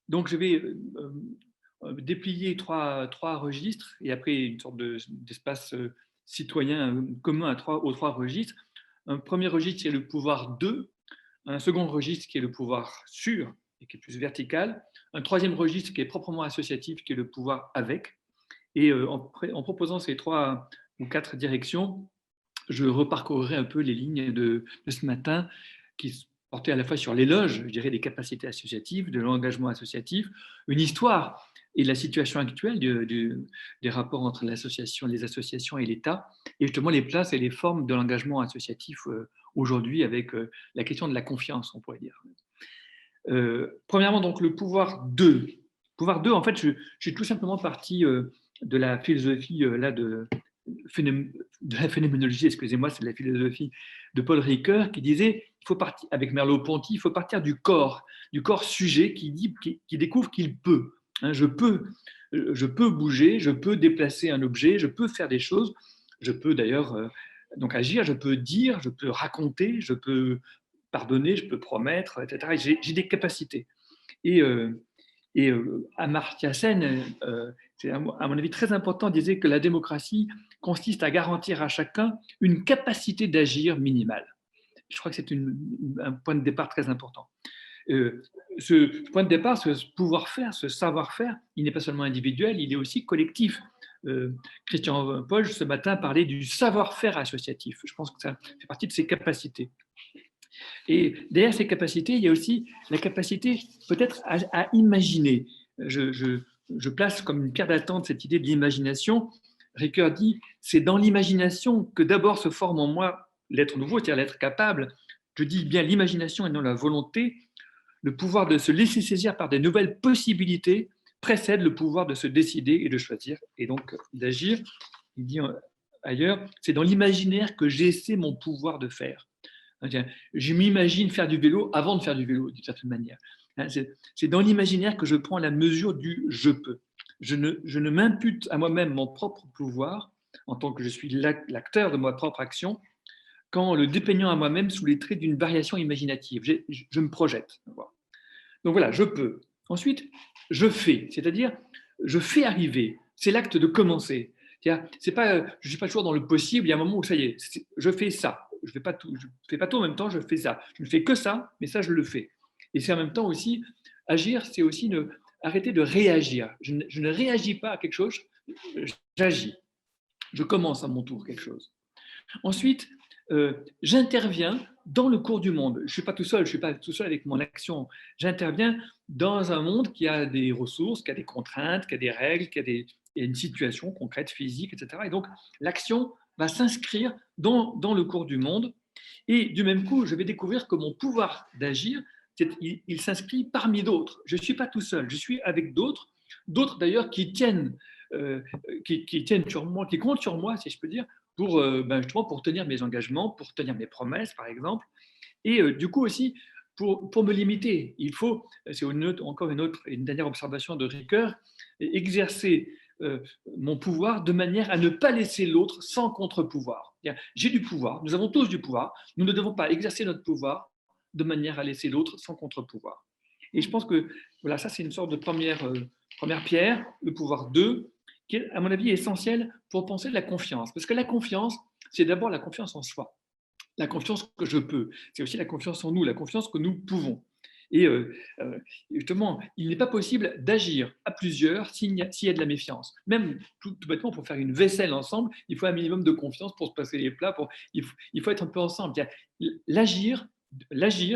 Donc, je vais déplier trois registres et après une sorte d'espace citoyen commun aux trois registres. Un premier registre qui est le pouvoir de, un second registre qui est le pouvoir sur et qui est plus vertical, un troisième registre qui est proprement associatif, qui est le pouvoir avec. Et en proposant ces trois ou quatre directions, je reparcourrai un peu les lignes de ce matin qui portaient à la fois sur l'éloge, je dirais, des capacités associatives, de l'engagement associatif, une histoire et la situation actuelle des rapports entre l'association, les associations et l'État, et justement les places et les formes de l'engagement associatif aujourd'hui avec la question de la confiance, on pourrait dire. Premièrement, donc le pouvoir 2. Pouvoir 2, en fait, je suis tout simplement parti de la philosophie là, de la phénoménologie, excusez-moi, c'est de la philosophie de Paul Ricoeur qui disait, il faut partir, avec Merleau-Ponty, il faut partir du corps sujet qui découvre qu'il peut. Hein, je peux bouger, je peux déplacer un objet, je peux faire des choses, je peux d'ailleurs donc agir, je peux dire, je peux raconter, je peux pardonner, je peux promettre, etc. J'ai des capacités. Et, Amartya Sen, c'est à mon avis très important, disait que la démocratie consiste à garantir à chacun une capacité d'agir minimale. Je crois que c'est un point de départ très important. Ce point de départ, ce pouvoir-faire, ce savoir-faire, il n'est pas seulement individuel, il est aussi collectif. Christian Paul, ce matin, parlait du savoir-faire associatif. Je pense que ça fait partie de ses capacités. Et derrière ces capacités, il y a aussi la capacité peut-être à imaginer. Je place comme une pierre d'attente cette idée de l'imagination. Ricoeur dit, c'est dans l'imagination que d'abord se forme en moi l'être nouveau, c'est-à-dire l'être capable. Je dis bien l'imagination et non la volonté. Le pouvoir de se laisser saisir par des nouvelles possibilités précède le pouvoir de se décider et de choisir, et donc d'agir. Il dit ailleurs, c'est dans l'imaginaire que j'essaie mon pouvoir de faire. Je m'imagine faire du vélo avant de faire du vélo, d'une certaine manière. C'est dans l'imaginaire que je prends la mesure du je peux. Je ne m'impute à moi-même mon propre pouvoir en tant que je suis l'acteur de ma propre action qu'en le dépeignant à moi-même sous les traits d'une variation imaginative. Je me projette. Donc voilà, je peux. Ensuite, je fais, c'est-à-dire je fais arriver. C'est l'acte de commencer. C'est pas, je ne suis pas toujours dans le possible. Il y a un moment où ça y est, je fais ça. Je ne fais pas tout en même temps, je fais ça. Je ne fais que ça, mais ça, je le fais. Et c'est en même temps aussi, agir, c'est aussi arrêter de réagir. Je ne réagis pas à quelque chose, j'agis. Je commence à mon tour quelque chose. Ensuite, j'interviens dans le cours du monde. Je ne suis pas tout seul, je ne suis pas tout seul avec mon action. J'interviens dans un monde qui a des ressources, qui a des contraintes, qui a des règles, qui a une situation concrète, physique, etc. Et donc, l'action va s'inscrire dans le cours du monde. Et du même coup, je vais découvrir que mon pouvoir d'agir, il s'inscrit parmi d'autres. Je ne suis pas tout seul, je suis avec d'autres d'ailleurs qui tiennent sur moi, qui comptent sur moi, si je peux dire, justement pour tenir mes engagements, pour tenir mes promesses, par exemple. Et du coup aussi, pour me limiter, il faut, c'est encore une dernière observation de Ricoeur, exercer mon pouvoir de manière à ne pas laisser l'autre sans contre-pouvoir. J'ai du pouvoir, nous avons tous du pouvoir, nous ne devons pas exercer notre pouvoir de manière à laisser l'autre sans contre-pouvoir. Et je pense que voilà, ça c'est une sorte de première pierre, le pouvoir 2, qui est à mon avis essentiel pour penser la confiance. Parce que la confiance, c'est d'abord la confiance en soi, la confiance que je peux, c'est aussi la confiance en nous, la confiance que nous pouvons. Et justement, il n'est pas possible d'agir à plusieurs s'il y a de la méfiance. Même tout bêtement, pour faire une vaisselle ensemble, il faut un minimum de confiance pour se passer les plats. Il faut être un peu ensemble. L'agir,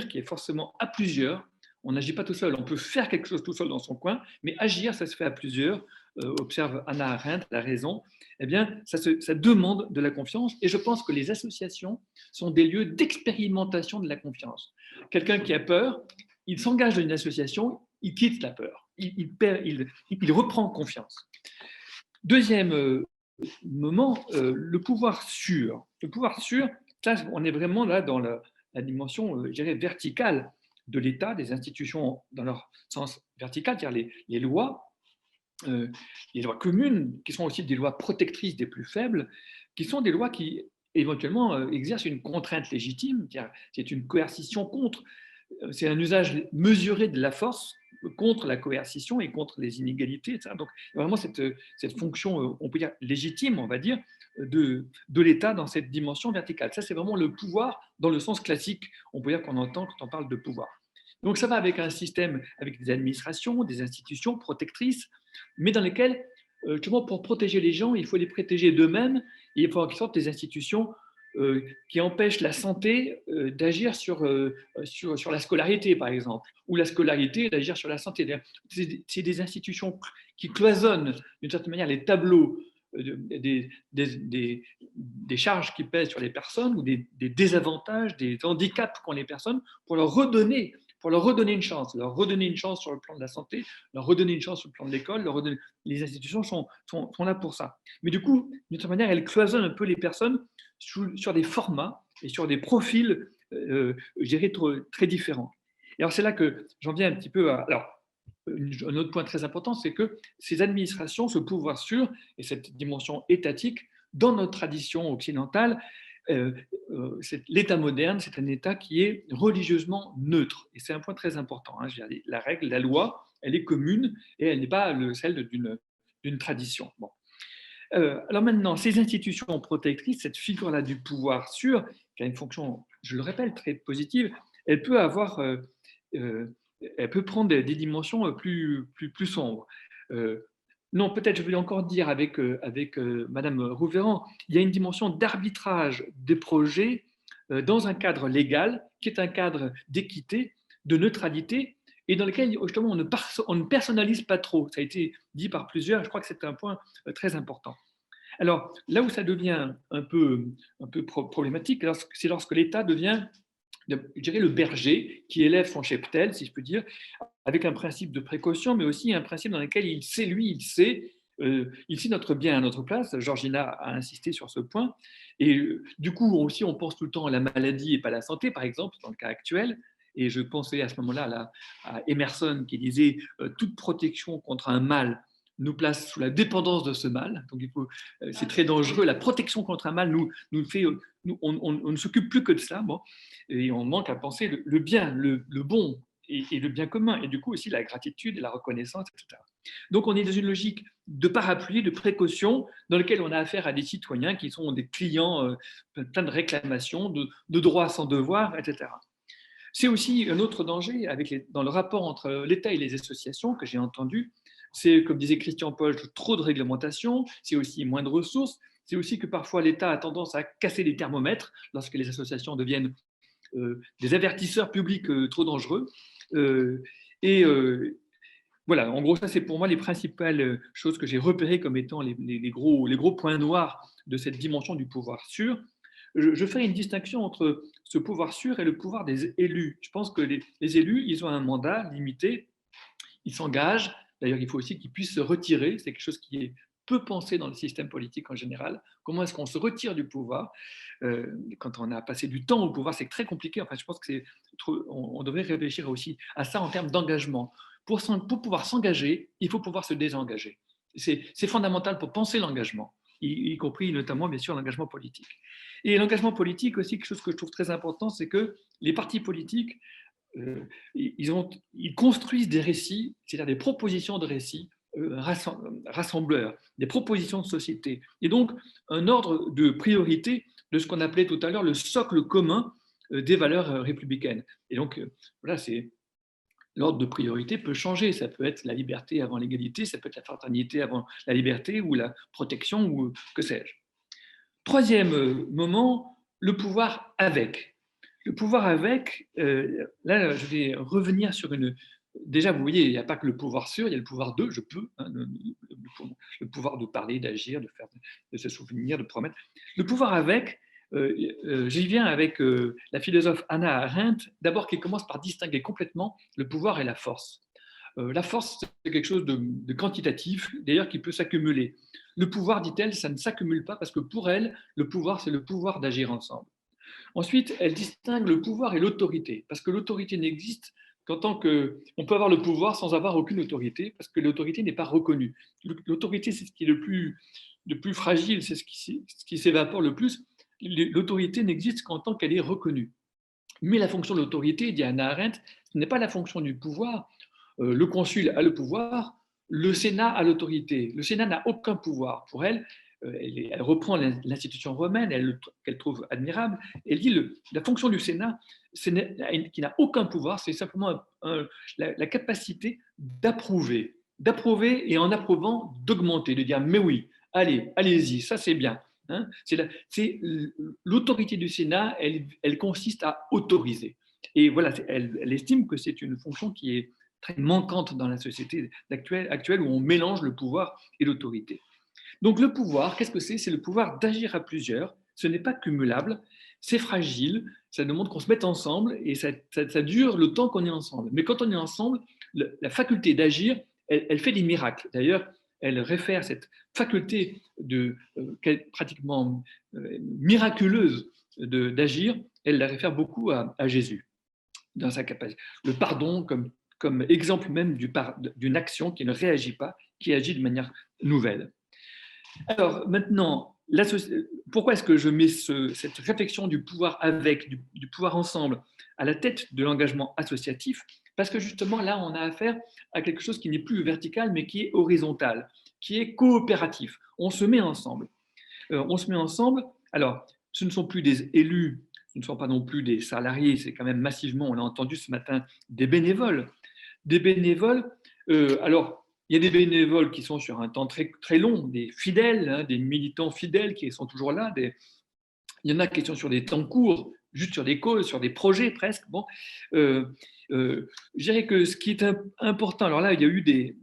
qui est forcément à plusieurs, on n'agit pas tout seul. On peut faire quelque chose tout seul dans son coin, mais agir, ça se fait à plusieurs. Observe Hannah Arendt, la raison. Eh bien, ça demande de la confiance. Et je pense que les associations sont des lieux d'expérimentation de la confiance. Quelqu'un qui a peur, il s'engage dans une association, il quitte la peur, il reprend confiance. Deuxième moment, le pouvoir sûr. Le pouvoir sûr, ça, on est vraiment là dans la dimension, je dirais, verticale de l'État, des institutions dans leur sens vertical, c'est-à-dire les lois communes, qui sont aussi des lois protectrices des plus faibles, qui sont des lois qui éventuellement exercent une contrainte légitime, c'est une coercition contre, c'est un usage mesuré de la force contre la coercition et contre les inégalités, etc. Donc, vraiment cette fonction, on peut dire légitime, on va dire, de l'État dans cette dimension verticale. Ça, c'est vraiment le pouvoir dans le sens classique, on peut dire qu'on entend quand on parle de pouvoir. Donc, ça va avec un système, avec des administrations, des institutions protectrices, mais dans lesquelles, justement, pour protéger les gens, il faut les protéger d'eux-mêmes, et il faut en quelque sorte des institutions qui empêchent la santé d'agir sur la scolarité, par exemple, ou la scolarité d'agir sur la santé. C'est des institutions qui cloisonnent, d'une certaine manière, les tableaux des charges qui pèsent sur les personnes ou des désavantages, des handicaps qu'ont les personnes pour leur redonner une chance, leur redonner une chance sur le plan de la santé, leur redonner une chance sur le plan de l'école, les institutions sont là pour ça. Mais du coup, d'une certaine manière, elles cloisonnent un peu les personnes sur des formats et sur des profils, je dirais, très différents. Et alors, c'est là que j'en viens un petit peu à... Alors, un autre point très important, c'est que ces administrations, ce pouvoir sûr et cette dimension étatique, dans notre tradition occidentale, l'État moderne, c'est un État qui est religieusement neutre. Et c'est un point très important. Hein. La règle, la loi, elle est commune et elle n'est pas celle d'une tradition. Bon. Alors maintenant, ces institutions protectrices, cette figure-là du pouvoir sûr, qui a une fonction, je le répète, très positive, elle peut avoir, elle peut prendre des dimensions plus sombres. Non, peut-être je vais encore dire avec Madame Rouvéran, il y a une dimension d'arbitrage des projets dans un cadre légal, qui est un cadre d'équité, de neutralité, et dans lequel justement on ne personnalise pas trop. Ça a été dit par plusieurs, je crois que c'est un point très important. Alors, là où ça devient un peu problématique, c'est lorsque l'État devient, je dirais, le berger qui élève son cheptel, si je peux dire, avec un principe de précaution, mais aussi un principe dans lequel il sait notre bien à notre place. Georgina a insisté sur ce point. Et du coup, aussi, on pense tout le temps à la maladie et pas à la santé, par exemple, dans le cas actuel. Et je pensais à ce moment-là à Emerson qui disait toute protection contre un mal nous place sous la dépendance de ce mal. Donc, c'est très dangereux. La protection contre un mal nous fait, on ne s'occupe plus que de ça. Bon, et on manque à penser le bien, le bon et le bien commun. Et du coup aussi la gratitude et la reconnaissance, etc. Donc, on est dans une logique de parapluie, de précaution, dans laquelle on a affaire à des citoyens qui sont des clients, plein de réclamations, de droits sans devoir, etc. C'est aussi un autre danger dans le rapport entre l'État et les associations que j'ai entendu. C'est, comme disait Christian Paul, trop de réglementation, c'est aussi moins de ressources, c'est aussi que parfois l'État a tendance à casser les thermomètres lorsque les associations deviennent des avertisseurs publics trop dangereux. Et voilà, en gros, ça c'est pour moi les principales choses que j'ai repérées comme étant les gros points noirs de cette dimension du pouvoir sûr. Je ferai une distinction entre ce pouvoir sûr et le pouvoir des élus. Je pense que les élus, ils ont un mandat limité, ils s'engagent. D'ailleurs, il faut aussi qu'ils puissent se retirer. C'est quelque chose qui est peu pensé dans le système politique en général. Comment est-ce qu'on se retire du pouvoir quand on a passé du temps au pouvoir? C'est très compliqué. Enfin, je pense que on devrait réfléchir aussi à ça en termes d'engagement. Pour pouvoir s'engager, il faut pouvoir se désengager. C'est fondamental pour penser l'engagement, y compris notamment, bien sûr, l'engagement politique. Et l'engagement politique aussi, quelque chose que je trouve très important, c'est que les partis politiques, ils construisent des récits, c'est-à-dire des propositions de récits rassembleurs, des propositions de société, et donc un ordre de priorité de ce qu'on appelait tout à l'heure le socle commun des valeurs républicaines. Et donc, voilà, l'ordre de priorité peut changer. Ça peut être la liberté avant l'égalité, ça peut être la fraternité avant la liberté, ou la protection, ou que sais-je. Troisième moment, le pouvoir avec. Le pouvoir avec, là, je vais revenir sur une... Déjà, vous voyez, il n'y a pas que le pouvoir sûr, il y a le pouvoir de, je peux, hein, le pouvoir de parler, d'agir, de se souvenir, de promettre. Le pouvoir avec, j'y viens avec la philosophe Hannah Arendt, d'abord qui commence par distinguer complètement le pouvoir et la force. La force, c'est quelque chose de quantitatif, d'ailleurs qui peut s'accumuler. Le pouvoir, dit-elle, ça ne s'accumule pas parce que pour elle, le pouvoir, c'est le pouvoir d'agir ensemble. Ensuite, elle distingue le pouvoir et l'autorité, parce que l'autorité n'existe qu'en tant que... On peut avoir le pouvoir sans avoir aucune autorité, parce que l'autorité n'est pas reconnue. L'autorité, c'est ce qui est le plus fragile, c'est ce qui s'évapore le plus. L'autorité n'existe qu'en tant qu'elle est reconnue. Mais la fonction de l'autorité, dit Hannah Arendt, ce n'est pas la fonction du pouvoir. le consul a le pouvoir, le Sénat a l'autorité. Le Sénat n'a aucun pouvoir. Pour elle, elle reprend l'institution romaine, qu'elle trouve admirable. Elle dit la fonction du Sénat, qui n'a aucun pouvoir, c'est simplement la capacité d'approuver et en approuvant, d'augmenter, de dire mais oui, allez-y, ça c'est bien. Hein, l'autorité du Sénat, elle consiste à autoriser. Et voilà, elle estime que c'est une fonction qui est très manquante dans la société actuelle où on mélange le pouvoir et l'autorité. Donc le pouvoir, qu'est-ce que c'est? C'est le pouvoir d'agir à plusieurs. Ce n'est pas cumulable, c'est fragile, ça demande qu'on se mette ensemble et ça dure le temps qu'on est ensemble. Mais quand on est ensemble, la faculté d'agir, elle fait des miracles. D'ailleurs, elle réfère cette faculté pratiquement miraculeuse d'agir, elle la réfère beaucoup à Jésus dans sa capacité. Le pardon comme exemple même d'une action qui ne réagit pas, qui agit de manière nouvelle. Alors maintenant, pourquoi est-ce que je mets cette réflexion du pouvoir du pouvoir ensemble à la tête de l'engagement associatif? Parce que justement, là, on a affaire à quelque chose qui n'est plus vertical, mais qui est horizontal, qui est coopératif. On se met ensemble. Alors, ce ne sont plus des élus, ce ne sont pas non plus des salariés, c'est quand même massivement, on l'a entendu ce matin, des bénévoles. Des bénévoles, alors, il y a des bénévoles qui sont sur un temps très, très long, des fidèles, hein, des militants fidèles qui sont toujours là. Il y en a qui sont sur des temps courts, juste sur des causes, sur des projets presque. Bon, je dirais que ce qui est important, alors là, il y a eu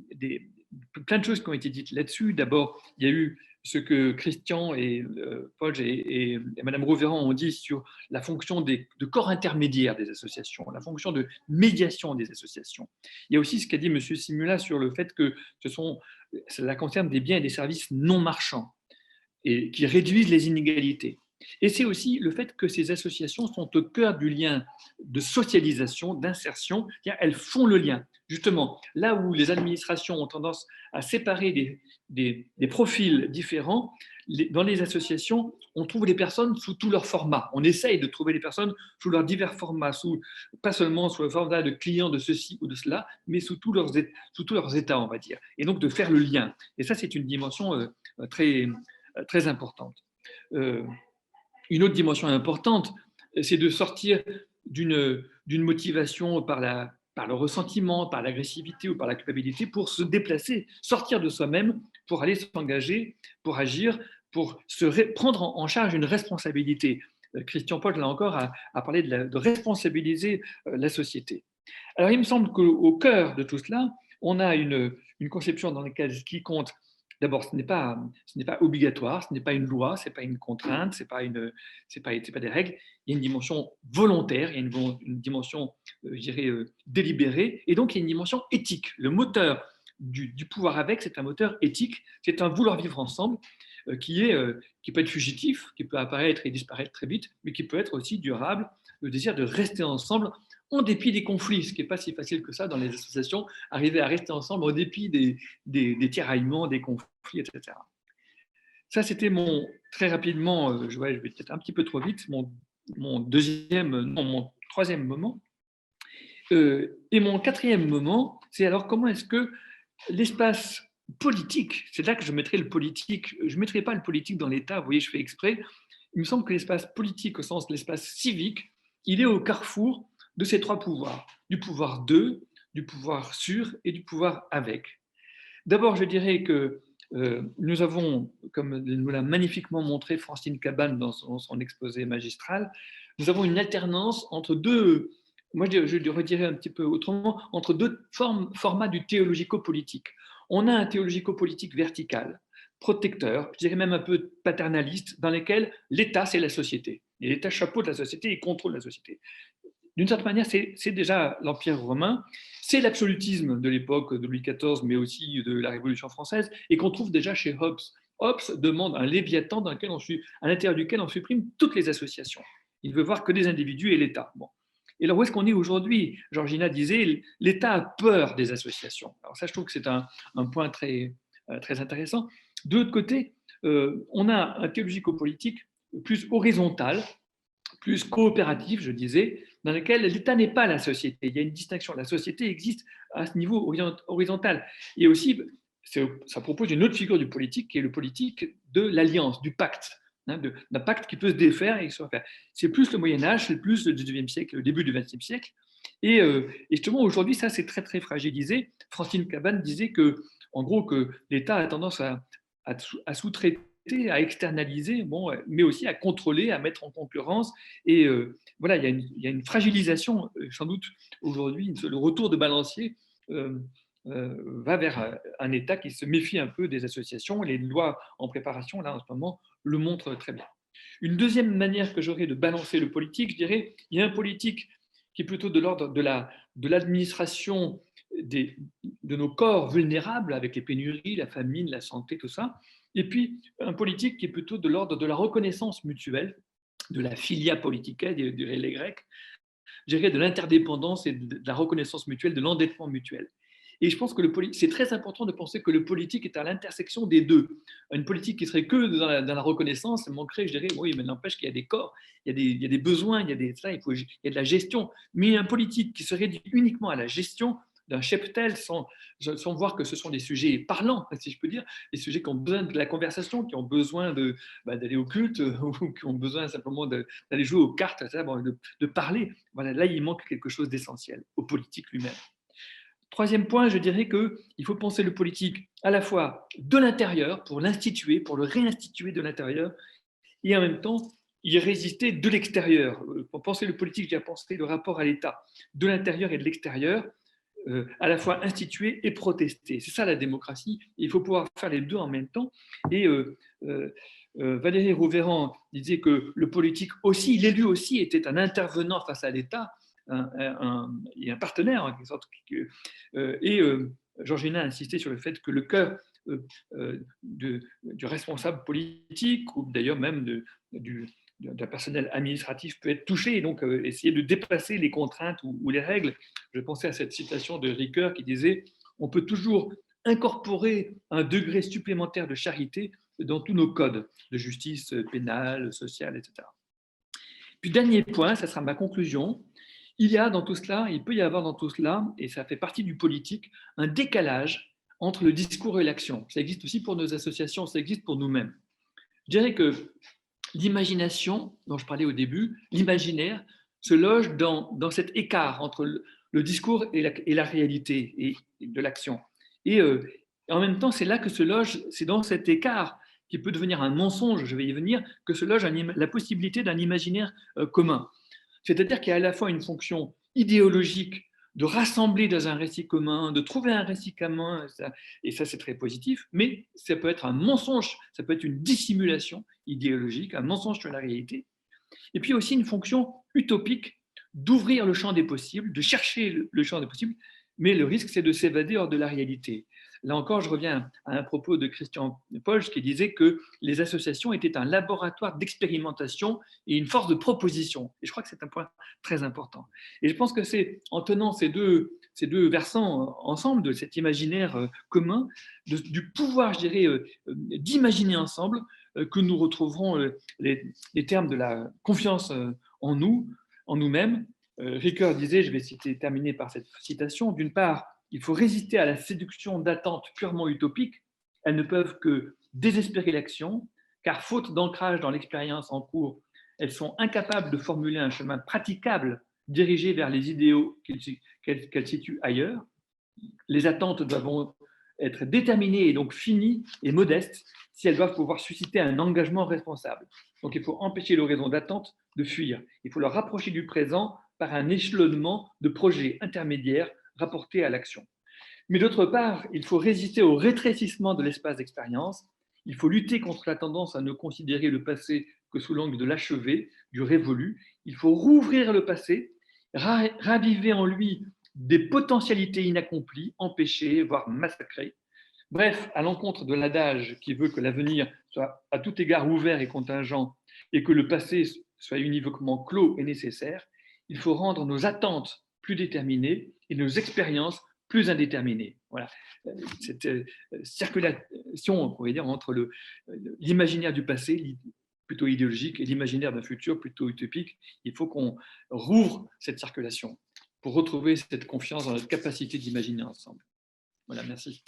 plein de choses qui ont été dites là-dessus. D'abord, il y a eu ce que Christian et Paul et Madame Rouvéran ont dit sur la fonction de corps intermédiaire des associations, la fonction de médiation des associations. Il y a aussi ce qu'a dit M. Simula sur le fait que cela concerne des biens et des services non marchands et qui réduisent les inégalités. Et c'est aussi le fait que ces associations sont au cœur du lien de socialisation, d'insertion, elles font le lien. Justement, là où les administrations ont tendance à séparer des profils différents, dans les associations, on trouve les personnes sous tous leurs formats. On essaye de trouver les personnes sous leurs divers formats, pas seulement sous le format de clients de ceci ou de cela, mais sous tous leurs états, on va dire. Et donc de faire le lien. Et ça, c'est une dimension très, très importante. Une autre dimension importante, c'est de sortir d'une motivation par le ressentiment, par l'agressivité ou par la culpabilité pour se déplacer, sortir de soi-même, pour aller s'engager, pour agir, pour prendre en charge une responsabilité. Christian Paul, là encore, a parlé de responsabiliser la société. Alors, il me semble qu'au cœur de tout cela, on a une conception dans laquelle ce qui compte, d'abord, ce n'est pas obligatoire, ce n'est pas une loi, ce n'est pas une contrainte, ce n'est pas des règles. Il y a une dimension volontaire, il y a une dimension, je dirais, délibérée, et donc il y a une dimension éthique. Le moteur du pouvoir avec, c'est un moteur éthique, c'est un vouloir vivre ensemble qui peut être fugitif, qui peut apparaître et disparaître très vite, mais qui peut être aussi durable, le désir de rester ensemble en dépit des conflits, ce qui n'est pas si facile que ça dans les associations, arriver à rester ensemble en dépit des tiraillements, des conflits, etc. Ça, c'était très rapidement, je vais peut-être un petit peu trop vite, mon troisième moment. Et mon quatrième moment, c'est alors comment est-ce que l'espace politique, c'est là que je mettrai le politique, je ne mettrai pas le politique dans l'État, vous voyez, je fais exprès, il me semble que l'espace politique, au sens de l'espace civique, il est au carrefour de ces trois pouvoirs, du pouvoir de, du pouvoir sur et du pouvoir avec. D'abord, je dirais que nous avons, comme nous l'a magnifiquement montré Francine Cabane dans son exposé magistral, nous avons une alternance entre deux, moi je redirais un petit peu autrement, entre deux formats du théologico-politique. On a un théologico-politique vertical, protecteur, je dirais même un peu paternaliste, dans lequel l'État, c'est la société. Et l'État chapeaute la société et contrôle la société. D'une certaine manière, c'est déjà l'Empire romain, c'est l'absolutisme de l'époque de Louis XIV, mais aussi de la Révolution française, et qu'on trouve déjà chez Hobbes. Hobbes demande un léviathan à l'intérieur duquel on supprime toutes les associations. Il veut voir que des individus et l'État. Bon. Et alors, où est-ce qu'on est aujourd'hui? Georgina disait, l'État a peur des associations. Alors ça, je trouve que c'est un point très, très intéressant. De l'autre côté, on a un théologico-politique plus horizontal, plus coopératif, je disais, dans lequel l'État n'est pas la société. Il y a une distinction. La société existe à ce niveau horizontal. Et aussi, ça propose une autre figure du politique, qui est le politique de l'alliance, du pacte, hein, d'un pacte qui peut se défaire et se refaire. C'est plus le Moyen-Âge, c'est plus le 19e siècle, le début du 20e siècle. Et justement, aujourd'hui, ça, c'est très, très fragilisé. Francine Cabane disait que, en gros, que l'État a tendance à sous-traiter, à externaliser, bon, mais aussi à contrôler, à mettre en concurrence. Et voilà, il y a une fragilisation, sans doute, aujourd'hui, le retour de balancier va vers un État qui se méfie un peu des associations. Les lois en préparation, là, en ce moment, le montrent très bien. Une deuxième manière que j'aurais de balancer le politique, je dirais, il y a un politique qui est plutôt de l'ordre de l'administration de nos corps vulnérables, avec les pénuries, la famine, la santé, tout ça. Et puis, un politique qui est plutôt de l'ordre de la reconnaissance mutuelle, de la filia politica, diraient les Grecs, je dirais de l'interdépendance et de la reconnaissance mutuelle, de l'endettement mutuel. Et je pense que c'est très important de penser que le politique est à l'intersection des deux. Une politique qui serait que dans la reconnaissance manquerait, je dirais, oui, mais n'empêche qu'il y a des corps, il y a des besoins, il y a de la gestion. Mais un politique qui se réduit uniquement à la gestion d'un cheptel sans voir que ce sont des sujets parlants, si je peux dire, des sujets qui ont besoin de la conversation, qui ont besoin d'aller au culte ou qui ont besoin simplement d'aller jouer aux cartes, de parler. Voilà, là, il manque quelque chose d'essentiel au politique lui-même. Troisième point, je dirais qu'il faut penser le politique à la fois de l'intérieur, pour l'instituer, pour le réinstituer de l'intérieur, et en même temps y résister de l'extérieur. Pour penser le politique, j'ai pensé le rapport à l'État, de l'intérieur et de l'extérieur, à la fois instituer et protester. C'est ça la démocratie. Il faut pouvoir faire les deux en même temps. Et Valérie Rouveyran disait que le politique aussi, l'élu aussi, était un intervenant face à l'État, et un partenaire en quelque sorte. Georges Hénin a insisté sur le fait que le cœur du responsable politique, ou d'ailleurs même d'un personnel administratif, peut être touché, et donc essayer de dépasser les contraintes ou les règles. Je pensais à cette citation de Ricoeur qui disait « On peut toujours incorporer un degré supplémentaire de charité dans tous nos codes de justice pénale, sociale, etc. » Puis dernier point, ça sera ma conclusion, il peut y avoir dans tout cela, et ça fait partie du politique, un décalage entre le discours et l'action. Ça existe aussi pour nos associations, ça existe pour nous-mêmes. Je dirais que l'imagination, dont je parlais au début, l'imaginaire, se loge dans cet écart entre le discours et la réalité et de l'action. Et en même temps, c'est là que se loge, c'est dans cet écart qui peut devenir un mensonge, je vais y venir, que se loge la possibilité d'un imaginaire commun. C'est-à-dire qu'il y a à la fois une fonction idéologique de rassembler dans un récit commun, de trouver un récit commun, et ça c'est très positif, mais ça peut être un mensonge, ça peut être une dissimulation idéologique, un mensonge sur la réalité. Et puis aussi une fonction utopique d'ouvrir le champ des possibles, de chercher le champ des possibles, mais le risque c'est de s'évader hors de la réalité. Là encore, je reviens à un propos de Christian Polsch qui disait que les associations étaient un laboratoire d'expérimentation et une force de proposition. Et je crois que c'est un point très important. Et je pense que c'est en tenant ces deux versants ensemble, de cet imaginaire commun, du pouvoir, je dirais, d'imaginer ensemble, que nous retrouverons les termes de la confiance en nous, en nous-mêmes. Ricoeur disait, je vais terminer par cette citation, d'une part, il faut résister à la séduction d'attentes purement utopiques. Elles ne peuvent que désespérer l'action, car faute d'ancrage dans l'expérience en cours, elles sont incapables de formuler un chemin praticable dirigé vers les idéaux qu'elles situent ailleurs. Les attentes doivent être déterminées et donc finies et modestes si elles doivent pouvoir susciter un engagement responsable. Donc il faut empêcher l'horizon d'attente de fuir. Il faut le rapprocher du présent par un échelonnement de projets intermédiaires rapportés à l'action. Mais d'autre part, il faut résister au rétrécissement de l'espace d'expérience. Il faut lutter contre la tendance à ne considérer le passé que sous l'angle de l'achevé, du révolu. Il faut rouvrir le passé, raviver en lui des potentialités inaccomplies, empêchées, voire massacrées. Bref, à l'encontre de l'adage qui veut que l'avenir soit à tout égard ouvert et contingent et que le passé soit univoquement clos et nécessaire, il faut rendre nos attentes plus déterminées et nos expériences plus indéterminées. Voilà. Cette circulation, on pourrait dire, entre l'imaginaire du passé, plutôt idéologique et l'imaginaire d'un futur plutôt utopique. Il faut qu'on rouvre cette circulation pour retrouver cette confiance dans notre capacité d'imaginer ensemble. Voilà, merci.